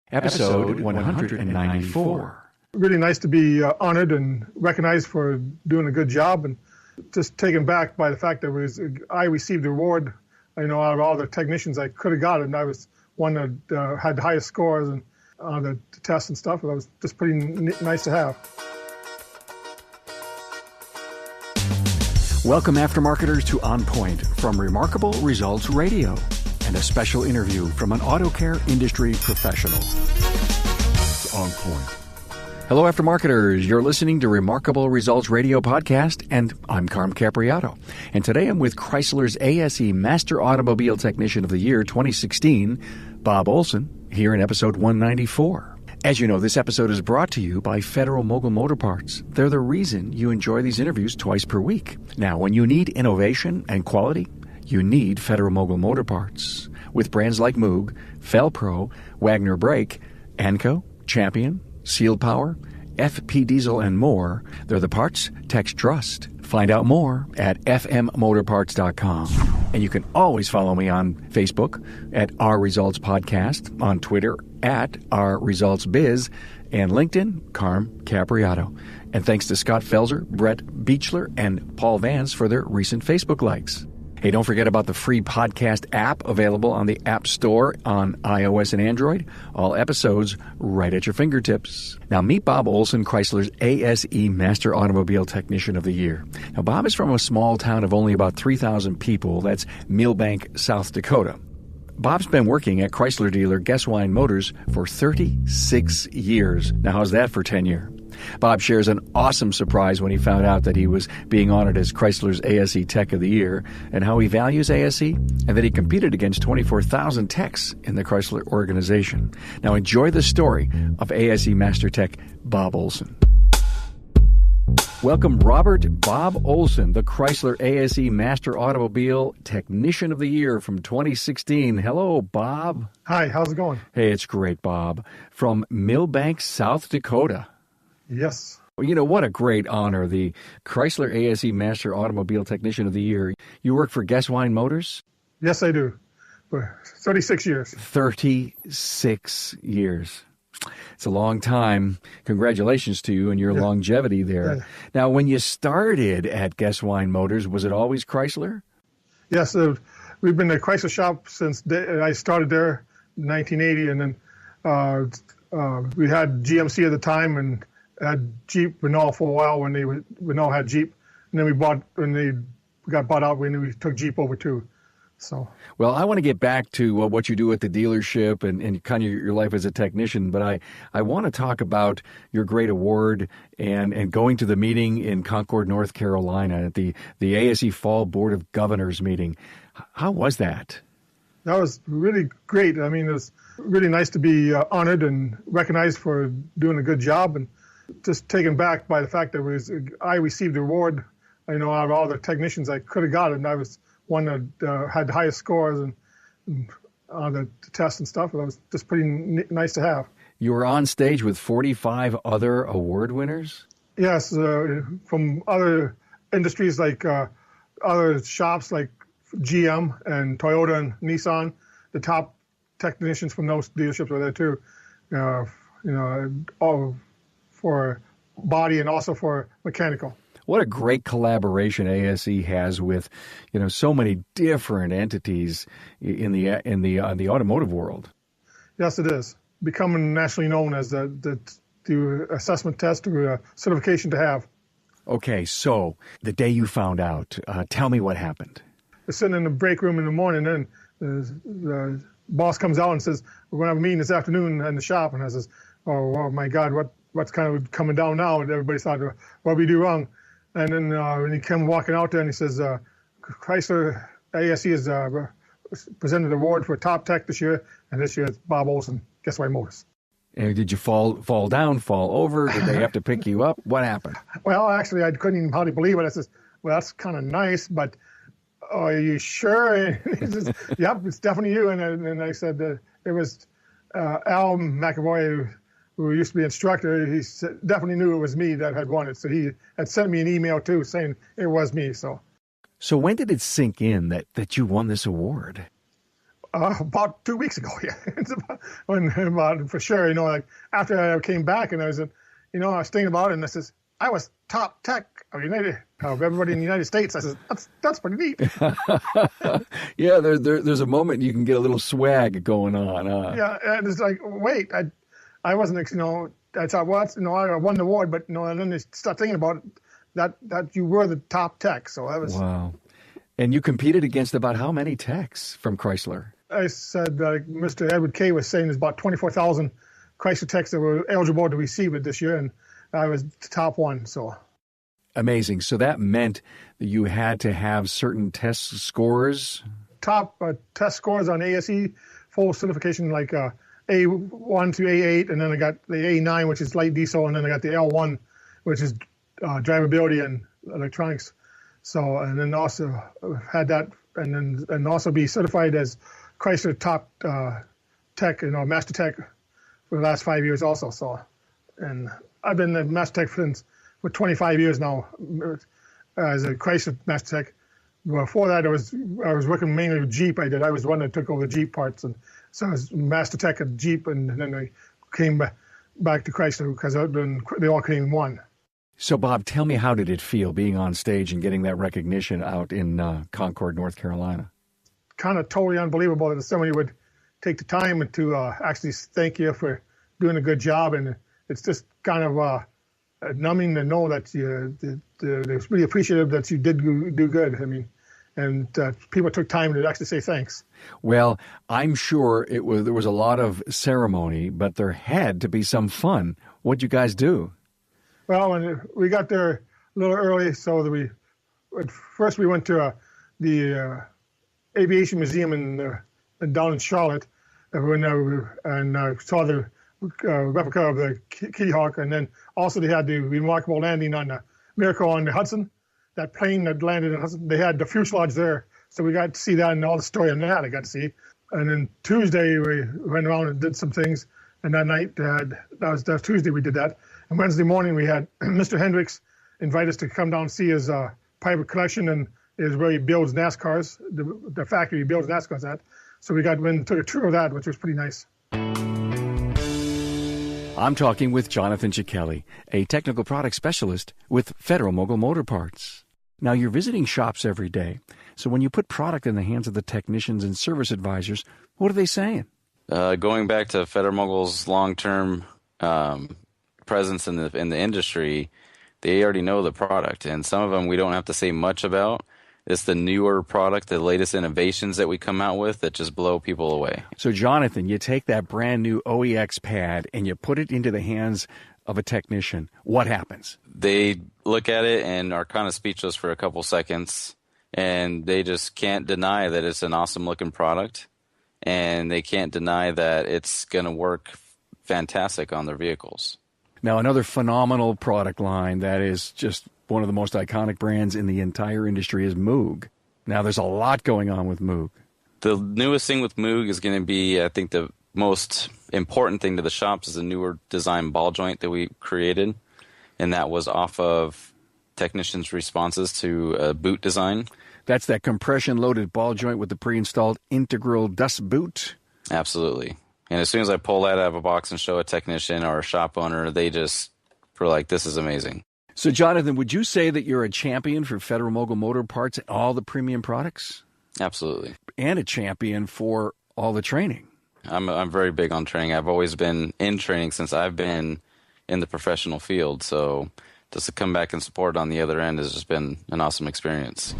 Episode 194. Really nice to be honored and recognized for doing a good job, and just taken back by the fact that I received the award, out of all the technicians I could have got it, and I was one that had the highest scores and the tests and stuff. That was just pretty nice to have. Welcome, aftermarketers, to On Point from Remarkable Results Radio, and a special interview from an auto care industry professional. On Point. Hello, aftermarketers. You're listening to Remarkable Results Radio podcast, and I'm Carm Capriato. And today I'm with Chrysler's ASE Master Automobile Technician of the Year 2016, Bob Olson, here in episode 194. As you know, this episode is brought to you by Federal Mogul Motor Parts. They're the reason you enjoy these interviews twice per week. Now, when you need innovation and quality, you need Federal Mogul Motor Parts. With brands like Moog, Fel-Pro, Wagner Brake, Anco, Champion, Sealed Power, FP Diesel, and more, they're the parts techs trust. Find out more at fmmotorparts.com. And you can always follow me on Facebook at Our Results Podcast, on Twitter at Our Results Biz, and LinkedIn, Carm Capriato. And thanks to Scott Felser, Brett Beechler, and Paul Vance for their recent Facebook likes. Hey, don't forget about the free podcast app available on the App Store on iOS and Android. All episodes right at your fingertips. Now, meet Bob Olson, Chrysler's ASE Master Automobile Technician of the Year. Now, Bob is from a small town of only about 3,000 people. That's Milbank, South Dakota. Bob's been working at Chrysler Dealer GESSWEIN Motors for 36 years. Now, how's that for tenure? Bob shares an awesome surprise when he found out that he was being honored as Chrysler's ASE Tech of the Year, and how he values ASE, and that he competed against 24,000 techs in the Chrysler organization. Now enjoy the story of ASE Master Tech Bob Olson. Welcome, Robert Bob Olson, the Chrysler ASE Master Automobile Technician of the Year from 2016. Hello, Bob. Hi, how's it going? Hey, it's great, Bob. From Milbank, South Dakota. Yes. Well, you know, what a great honor, the Chrysler ASE Master Automobile Technician of the Year. You work for GESSWEIN Motors? Yes, I do. For 36 years. 36 years. It's a long time. Congratulations to you and your longevity there. Yeah. Now, when you started at GESSWEIN Motors, was it always Chrysler? Yes, we've been a Chrysler shop since I started there in 1980, and then we had GMC at the time, and had Jeep-Renault for a while when Renault had Jeep, and then when they got bought out, we took Jeep over too. So, well, I want to get back to what you do at the dealership and kind of your life as a technician, but I want to talk about your great award and going to the meeting in Concord, North Carolina at the ASE Fall Board of Governors meeting. How was that? That was really great. I mean, it was really nice to be honored and recognized for doing a good job, and just taken back by the fact that I received the award, out of all the technicians I could have got it, and I was one that had the highest scores and the tests and stuff. That was just pretty nice to have. You were on stage with 45 other award winners? Yes, from other industries like other shops like GM and Toyota and Nissan. The top technicians from those dealerships were there too. All for body and also for mechanical. What a great collaboration ASE has with, so many different entities in the automotive world. Yes, it is. Becoming nationally known as the assessment test or certification to have. Okay, so the day you found out, tell me what happened. I was sitting in the break room in the morning, and the boss comes out and says, "We're going to have a meeting this afternoon in the shop." And I says, "Oh my God, what's kind of coming down now?" And everybody thought, "What did we do wrong?" And then when he came walking out there, and he says, "Chrysler ASE has presented an award for top tech this year, and this year it's Bob Olson, GESSWEIN Motors." And did you fall down, fall over? Did they have to pick you up? What happened? Well, actually, I couldn't even hardly believe it. I says, "Well, that's kind of nice, but are you sure?" And he says, "Yep, it's definitely you." And I said, it was Al McAvoy, who used to be instructor. He definitely knew it was me that had won it. So he had sent me an email too saying it was me. So when did it sink in that you won this award? About 2 weeks ago, yeah. It's about for sure, like after I came back and I was thinking about it, and I says, I was top tech of everybody in the United States. I says, that's pretty neat. Yeah, there's a moment you can get a little swag going on. Yeah, and it's like, wait, I wasn't, I thought, well, I won the award, but and then they start thinking about that you were the top tech. So that was wow. And you competed against about how many techs from Chrysler? I said, Mr. Edward Kay was saying there's about 24,000 Chrysler techs that were eligible to receive it this year, and I was the top one. So amazing. So that meant that you had to have certain test scores? Top test scores on ASE, full certification, like A1 to A8, and then I got the A9, which is light diesel, and then I got the L1, which is drivability and electronics. So, and then also had that, and also be certified as Chrysler top tech, Master Tech for the last 5 years also. So, and I've been a Master Tech for 25 years now as a Chrysler Master Tech. Before that, I was working mainly with Jeep. I was the one that took over the Jeep parts, and so I was Master Tech at Jeep, and then I came back to Chrysler because they all came in one. So, Bob, tell me, how did it feel being on stage and getting that recognition out in Concord, North Carolina? Kind of totally unbelievable that somebody would take the time to actually thank you for doing a good job, and it's just kind of numbing to know that they're really appreciative that you did do good. I mean, and people took time to actually say thanks. Well, I'm sure there was a lot of ceremony, but there had to be some fun. What'd you guys do? Well, when we got there a little early, so that first we went to the Aviation Museum down in Charlotte, and saw the replica of the Kitty Hawk, and then also they had the remarkable landing on the Miracle on the Hudson, that plane that landed in Hudson. They had the fuselage there, so we got to see that, and all the story on that I got to see. And then Tuesday we went around and did some things, and that night that was Tuesday we did that. And Wednesday morning we had Mr. Hendricks invite us to come down and see his private collection and is where he builds NASCARs, the factory he builds NASCARs at. So we went and took a tour of that, which was pretty nice. I'm talking with Jonathan Cicchelli, a technical product specialist with Federal Mogul Motor Parts. Now, you're visiting shops every day, so when you put product in the hands of the technicians and service advisors, what are they saying? Going back to Federal Mogul's long-term presence in the industry, they already know the product, and some of them we don't have to say much about. It's the newer product, the latest innovations that we come out with that just blow people away. So, Jonathan, you take that brand new OEX pad and you put it into the hands of a technician. What happens? They look at it and are kind of speechless for a couple seconds, and they just can't deny that it's an awesome-looking product, and they can't deny that it's going to work fantastic on their vehicles. Now, another phenomenal product line that is just one of the most iconic brands in the entire industry is Moog. Now, there's a lot going on with Moog. The newest thing with Moog is going to be, I think, the most important thing to the shops is the newer design ball joint that we created, and that was off of technicians' responses to a boot design. That's that compression-loaded ball joint with the pre-installed integral dust boot? Absolutely. And as soon as I pull that out of a box and show a technician or a shop owner, they just were like, this is amazing. So, Jonathan, would you say that you're a champion for Federal Mogul Motor Parts and all the premium products? Absolutely. And a champion for all the training. I'm very big on training. I've always been in training since I've been in the professional field. So just to come back and support on the other end has just been an awesome experience.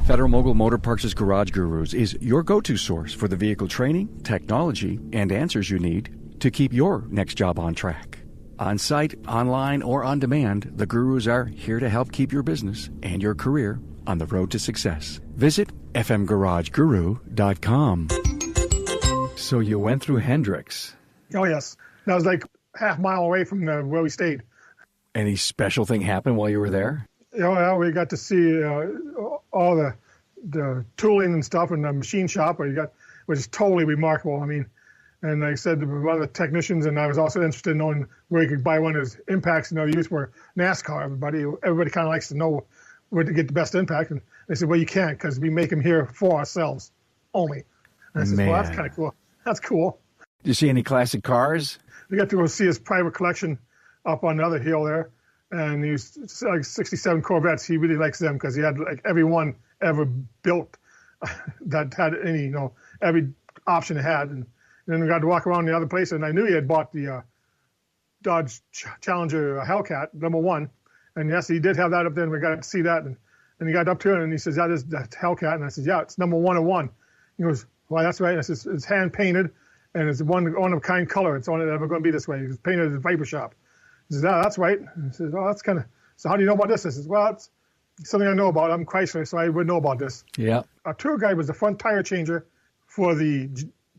Federal Mogul Motor Parts' Garage Gurus is your go-to source for the vehicle training, technology, and answers you need to keep your next job on track. On-site, online, or on demand, the Gurus are here to help keep your business and your career on the road to success. Visit fmgarageguru.com. So you went through Hendricks. Oh, yes. That was like half mile away from where we stayed. Any special thing happened while you were there? Yeah, we got to see all the tooling and stuff in the machine shop, which is totally remarkable. I mean, and like I said, one of the technicians, and I was also interested in knowing where you could buy one of his impacts. Used for NASCAR. Everybody kind of likes to know where to get the best impact. And they said, well, you can't because we make them here for ourselves only. And I said, well, that's kind of cool. That's cool. Did you see any classic cars? We got to go see his private collection up on another hill there. And he was like 67 Corvettes. He really likes them because he had like every one ever built that had any, every option it had. And then we got to walk around the other place, and I knew he had bought the Dodge Challenger Hellcat, #1. And yes, he did have that up there, and we got to see that. And he got up to it, and he says, that is the Hellcat. And I said, yeah, it's #101. He goes, well, that's right. And I said, it's hand-painted, and it's one-of-a-kind color. It's only ever going to be this way. It's painted at the Viper shop. He says, yeah, that's right. And he says, oh, that's kind of, so how do you know about this? I says, well, it's something I know about. I'm Chrysler, so I would know about this. Yeah. Our tour guide was the front tire changer for the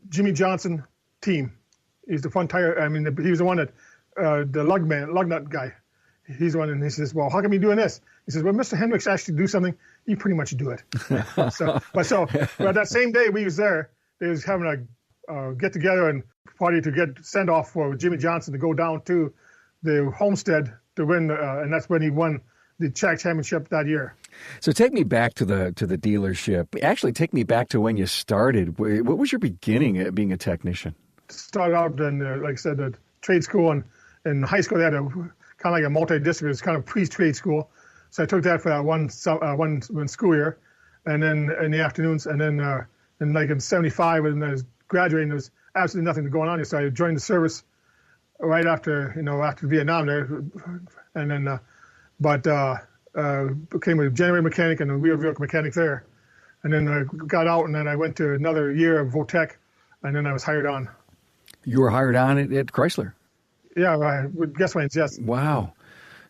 Jimmy Johnson team. He's the front tire, he was the one that, the lug nut guy. He's the one, and he says, well, how come you doing this? He says, well, Mr. Hendricks asked you to do something, you pretty much do it. But that same day we was there, they was having a get-together and party to get send-off for Jimmy Johnson to go down to the Homestead to win, and that's when he won the track championship that year. So take me back to the dealership. Actually, take me back to when you started. What was your beginning at being a technician? Started out in, like I said, the trade school, and in high school they had kind of like a multi-district. It's kind of pre-trade school. So I took that for that one school year, and then in the afternoons, and then in '75 when I was graduating, there was absolutely nothing going on. So I joined the service right after Vietnam there, and then became a generator mechanic and a wheel vehicle mechanic there, and then I got out, and then I went to another year of Votech, and then I was hired on. You were hired on at Chrysler? Yeah, with GESSWEIN's, yes. Wow.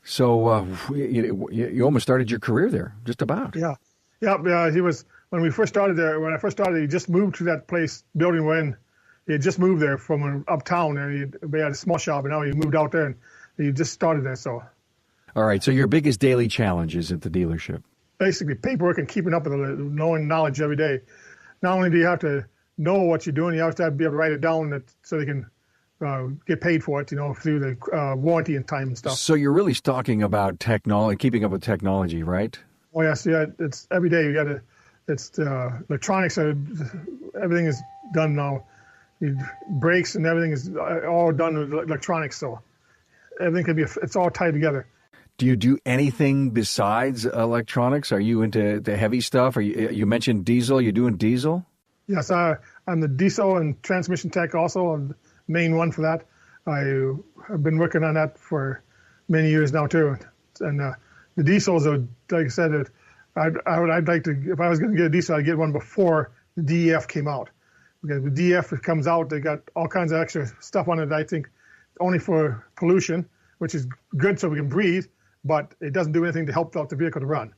So you almost started your career there, just about. Yeah. He was, when I first started, he just moved to that place, building we're in. He had just moved there from uptown, and he had a small shop, and now he moved out there, and he just started there, so. All right, so your biggest daily challenges at the dealership? Basically paperwork and keeping up with knowing knowledge every day. Not only do you have to know what you're doing, you have to be able to write it down so they can get paid for it, through the warranty and time and stuff. So you're really talking about technology, keeping up with technology, right? Oh, yes. Yeah, it's every day. It's electronics. Everything is done now. Brakes and everything is all done with electronics, so everything it's all tied together. Do you do anything besides electronics? Are you into the heavy stuff? You mentioned diesel. You doing diesel? Yes, I'm the diesel and transmission tech also. I'm the main one for that. I've been working on that for many years now too. And the diesels are, like I said, I'd like to, if I was going to get a diesel, I'd get one before the DEF came out. Because the DEF comes out, they got all kinds of extra stuff on it, I think, only for pollution, which is good so we can breathe, but it doesn't do anything to help out the vehicle to run.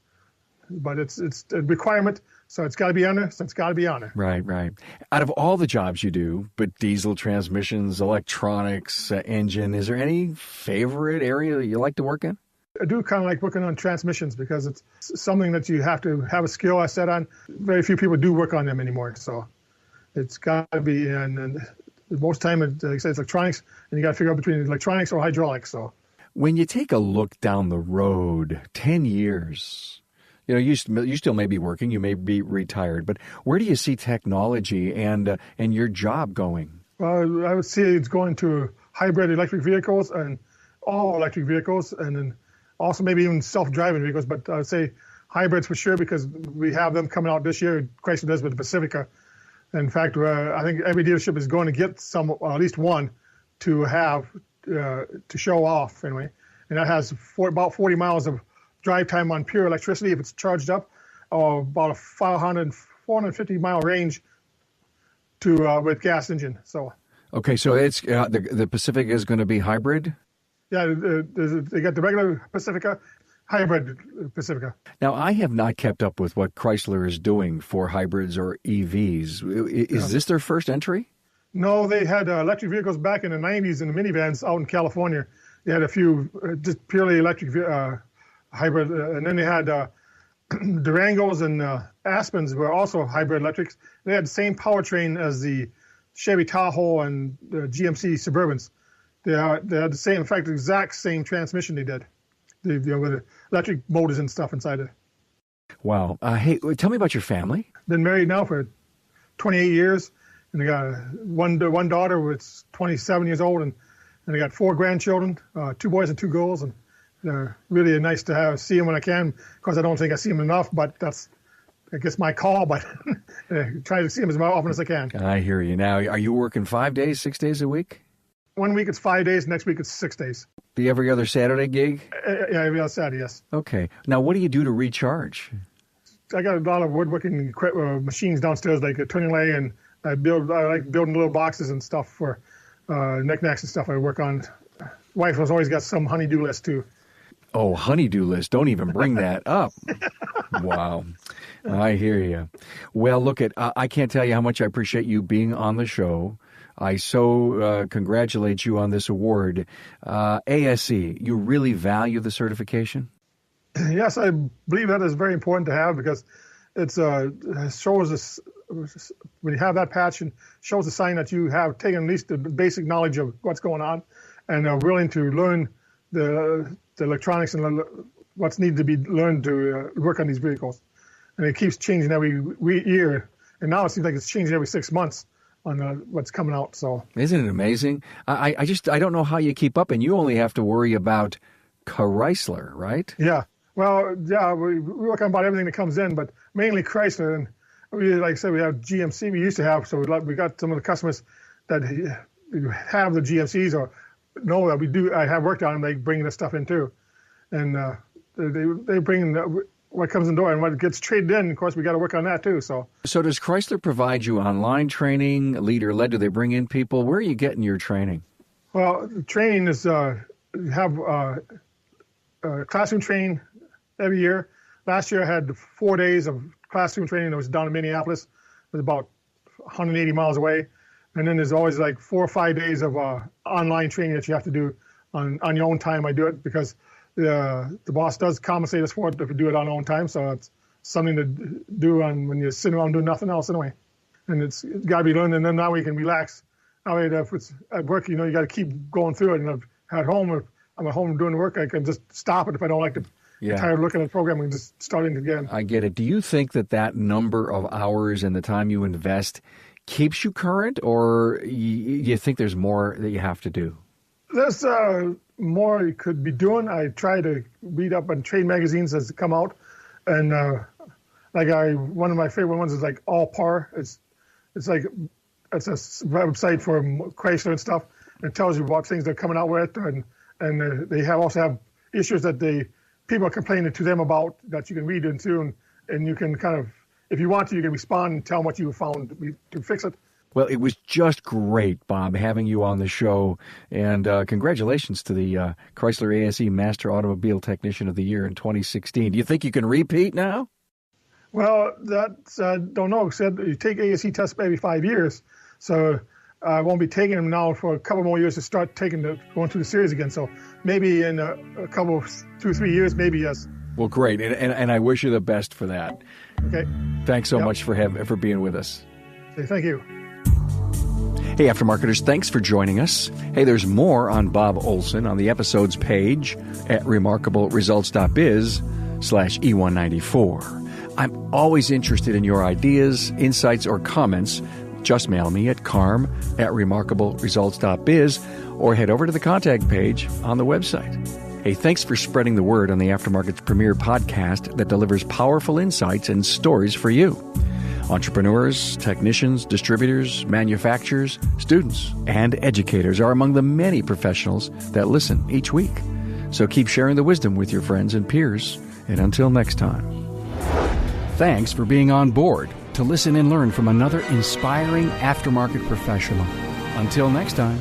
But it's a requirement, so it's got to be on there, so it's got to be on there. Right. Out of all the jobs you do, but diesel, transmissions, electronics, engine, is there any favorite area that you like to work in? I do kind of like working on transmissions because it's something that you have to have a skill I set on. Very few people do work on them anymore, so it's got to be, and most time, like I said, it's electronics, and you got to figure out between electronics or hydraulics. So, when you take a look down the road, 10 years, you still may be working, you may be retired, but where do you see technology and your job going? Well, I would see it's going to hybrid electric vehicles and all electric vehicles, and then also maybe even self-driving vehicles. But I would say hybrids for sure because we have them coming out this year. Chrysler does with the Pacifica. In fact, I think every dealership is going to get some, at least one, to have to show off anyway. And that has about 40 miles of drive time on pure electricity if it's charged up, or about a 450 mile range to with gas engine. So. Okay, so it's the Pacifica is going to be hybrid. Yeah, they got the regular Pacifica. Hybrid Pacifica. Now, I have not kept up with what Chrysler is doing for hybrids or EVs. Is this their first entry? No, they had electric vehicles back in the 90s in the minivans out in California. They had a few just purely electric hybrid, and then they had Durangos and Aspens were also hybrid electrics. They had the same powertrain as the Chevy Tahoe and the GMC Suburbans. They had the same, in fact, the exact same transmission they did. With the electric motors and stuff inside it. Wow. Hey, tell me about your family. Been married now for 28 years, and I got one daughter who's 27 years old, and I got 4 grandchildren, 2 boys and 2 girls, and they're really nice to see them when I can. Of course, I don't think I see them enough, but that's, I guess, my call. But try to see them as often as I can. I hear you. Now, are you working 5 days, 6 days a week? One week it's 5 days, next week it's 6 days. The every other Saturday gig? Yeah, every other Saturday, yes. Okay. Now, what do you do to recharge? I got a lot of woodworking machines downstairs, like a turning lathe, and I like building little boxes and stuff for knickknacks and stuff I work on. Wife has always got some honey-do list, too. Oh, honey-do list. Don't even bring that up. Wow. I hear you. Well, look, I can't tell you how much I appreciate you being on the show. I so congratulate you on this award. ASE, you really value the certification? Yes, I believe that is very important to have, because it shows us, when you have that patch, and shows a sign that you have taken at least the basic knowledge of what's going on and are willing to learn the electronics and what's needed to be learned to work on these vehicles. And it keeps changing every year, and now it seems like it's changing every 6 months on what's coming out. So isn't it amazing? I don't know how you keep up, and you only have to worry about Chrysler, right? Yeah. Well, yeah, we work on about everything that comes in, but mainly Chrysler. And we, like I said, we have GMC. We used to have, so we got some of the customers that have the GMCs or know that we do. I have worked on them. They bring this stuff in too, and they bring what comes in the door, and what gets traded in. Of course, we got to work on that too. So does Chrysler provide you online training, leader-led? Do they bring in people? Where are you getting your training? Well, the training is you have classroom training every year. Last year I had 4 days of classroom training that was down in Minneapolis. It was about 180 miles away. And then there's always like 4 or 5 days of online training that you have to do on your own time. I do it because the boss does compensate us for it if we do it on our own time. So it's something to do when you're sitting around doing nothing else anyway. And it's got to be learned, and then now we can relax. Now if it's at work, you got to keep going through it. And at home, if I'm at home doing the work, I can just stop it if I don't like to. Yeah. I'm tired of looking at the program and just starting again. I get it. Do you think that number of hours and the time you invest keeps you current, or you think there's more that you have to do? There's more you could be doing. I try to read up on trade magazines as they come out, and one of my favorite ones is like All Par. It's a website for Chrysler and stuff. It tells you what things they're coming out with, and they also have issues that people are complaining to them about that you can read into, and you can kind of, if you want to, you can respond and tell them what you found to fix it. Well, it was just great, Bob, having you on the show, and congratulations to the Chrysler ASE Master Automobile Technician of the Year in 2016. Do you think you can repeat now? Well, that's, don't know. Said you take ASE tests every 5 years, so I won't be taking them now for a couple more years to start going through the series again. So maybe in a couple of 2 or 3 years, maybe yes. Well, great, and I wish you the best for that. Okay. Thanks so much for being with us. Okay, thank you. Hey, Aftermarketers, thanks for joining us. Hey, there's more on Bob Olson on the episodes page at remarkableresults.biz/E194. I'm always interested in your ideas, insights, or comments. Just mail me at carm@remarkableresults.biz or head over to the contact page on the website. Hey, thanks for spreading the word on the Aftermarket's premier podcast that delivers powerful insights and stories for you. Entrepreneurs, technicians, distributors, manufacturers, students, and educators are among the many professionals that listen each week. So keep sharing the wisdom with your friends and peers. And until next time, thanks for being on board to listen and learn from another inspiring aftermarket professional. Until next time.